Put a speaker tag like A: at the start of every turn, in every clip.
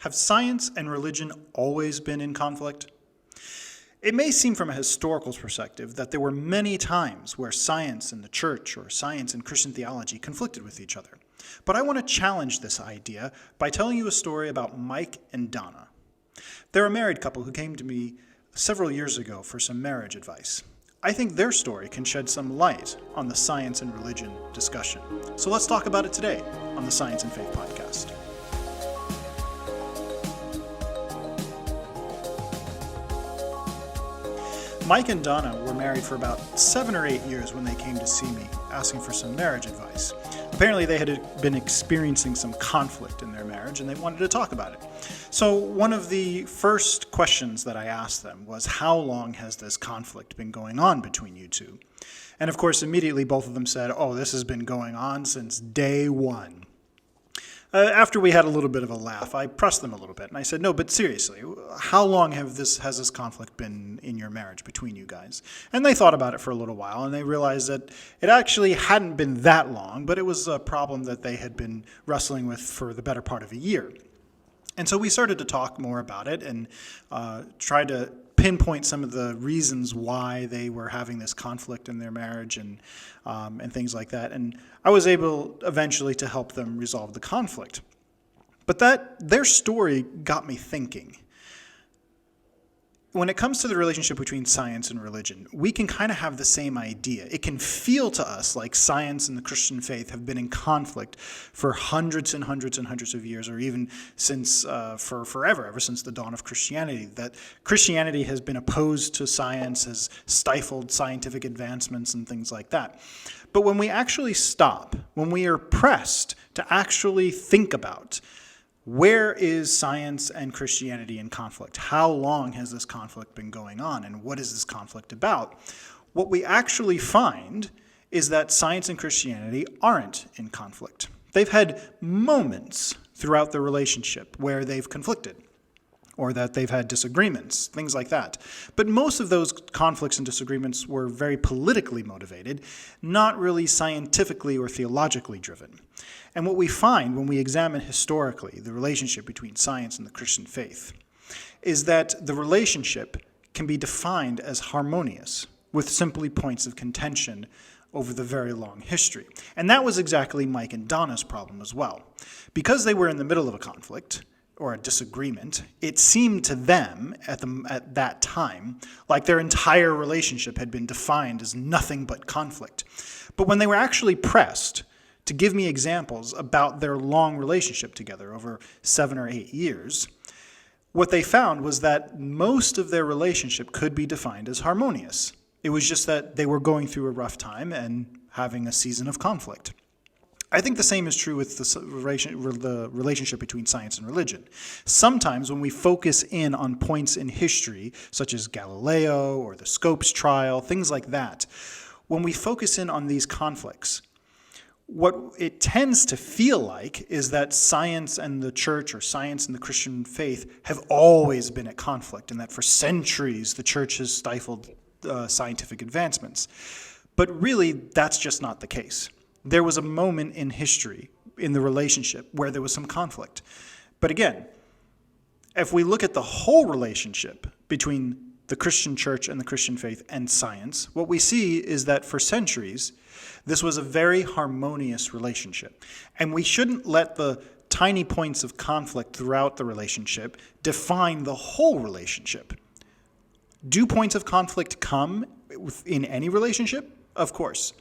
A: Have science and religion always been in conflict? It may seem from a historical perspective that there were many times where science and the church or science and Christian theology conflicted with each other. But I want to challenge this idea by telling you a story about Mike and Donna. They're a married couple who came to me several years ago for some marriage advice. I think their story can shed some light on the science and religion discussion. So let's talk about it today on the Science and Faith podcast. Mike and Donna were married for about 7 or 8 years when they came to see me, asking for some marriage advice. Apparently they had been experiencing some conflict in their marriage and they wanted to talk about it. So one of the first questions that I asked them was, how long has this conflict been going on between you two? And of course, immediately both of them said, this has been going on since day one. After we had a little bit of a laugh, I pressed them a little bit, and I said, no, but seriously, how long has this conflict been in your marriage between you guys? And they thought about it for a little while, and they realized that it actually hadn't been that long, but it was a problem that they had been wrestling with for the better part of a year. And so we started to talk more about it and tried to pinpoint some of the reasons why they were having this conflict in their marriage and things like that. And I was able eventually to help them resolve the conflict. But their story got me thinking. When it comes to the relationship between science and religion, we can kind of have the same idea. It can feel to us like science and the Christian faith have been in conflict for hundreds and hundreds and hundreds of years, or even since for forever, ever since the dawn of Christianity, that Christianity has been opposed to science, has stifled scientific advancements and things like that. But when we actually stop, when we are pressed to actually think about where is science and Christianity in conflict? How long has this conflict been going on, and what is this conflict about? What we actually find is that science and Christianity aren't in conflict. They've had moments throughout the relationship where they've conflicted, or that they've had disagreements, things like that. But most of those conflicts and disagreements were very politically motivated, not really scientifically or theologically driven. And what we find when we examine historically the relationship between science and the Christian faith is that the relationship can be defined as harmonious, with simply points of contention over the very long history. And that was exactly Mike and Donna's problem as well. Because they were in the middle of a conflict, or a disagreement, it seemed to them at that time like their entire relationship had been defined as nothing but conflict. But when they were actually pressed to give me examples about their long relationship together over 7 or 8 years, what they found was that most of their relationship could be defined as harmonious. It was just that they were going through a rough time and having a season of conflict. I think the same is true with the relationship between science and religion. Sometimes when we focus in on points in history, such as Galileo or the Scopes trial, things like that, when we focus in on these conflicts, what it tends to feel like is that science and the church, or science and the Christian faith, have always been at conflict, and that for centuries the church has stifled scientific advancements. But really, that's just not the case. There was a moment in history, in the relationship, where there was some conflict. But again, if we look at the whole relationship between the Christian church and the Christian faith and science, what we see is that for centuries, this was a very harmonious relationship. And we shouldn't let the tiny points of conflict throughout the relationship define the whole relationship. Do points of conflict come in any relationship? Of course.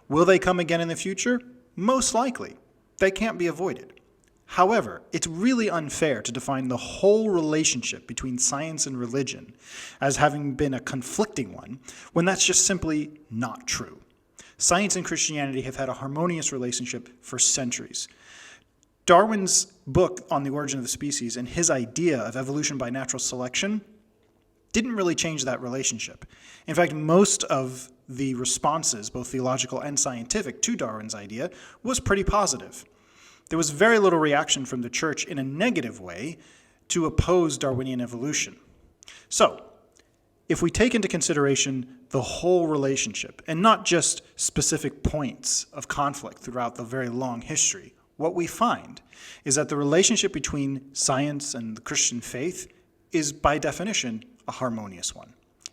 A: Will they come again in the future? Most likely. They can't be avoided. However, it's really unfair to define the whole relationship between science and religion as having been a conflicting one, when that's just simply not true. Science and Christianity have had a harmonious relationship for centuries. Darwin's book on the origin of the species and his idea of evolution by natural selection didn't really change that relationship. In fact, most of the responses, both theological and scientific, to Darwin's idea was pretty positive. There was very little reaction from the church in a negative way to oppose Darwinian evolution. So, if we take into consideration the whole relationship and not just specific points of conflict throughout the very long history, what we find is that the relationship between science and the Christian faith is by definition a harmonious one.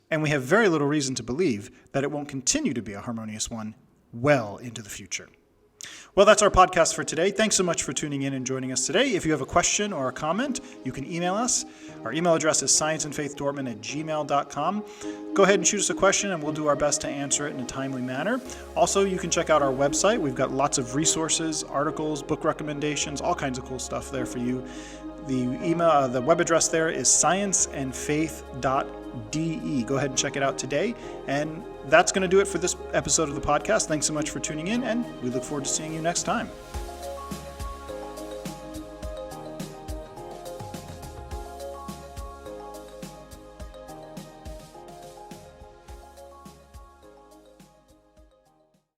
A: And we have very little reason to believe that it won't continue to be a harmonious one well into the future. Well, that's our podcast for today. Thanks so much for tuning in and joining us today. If you have a question or a comment, you can email us. Our email address is scienceandfaithdortmund@gmail.com. Go ahead and shoot us a question, and we'll do our best to answer it in a timely manner. Also, you can check out our website. We've got lots of resources, articles, book recommendations, all kinds of cool stuff there for you. The web address there is scienceandfaith.de. Go ahead and check it out today. And that's going to do it for this episode of the podcast. Thanks so much for tuning in, and we look forward to seeing you next time.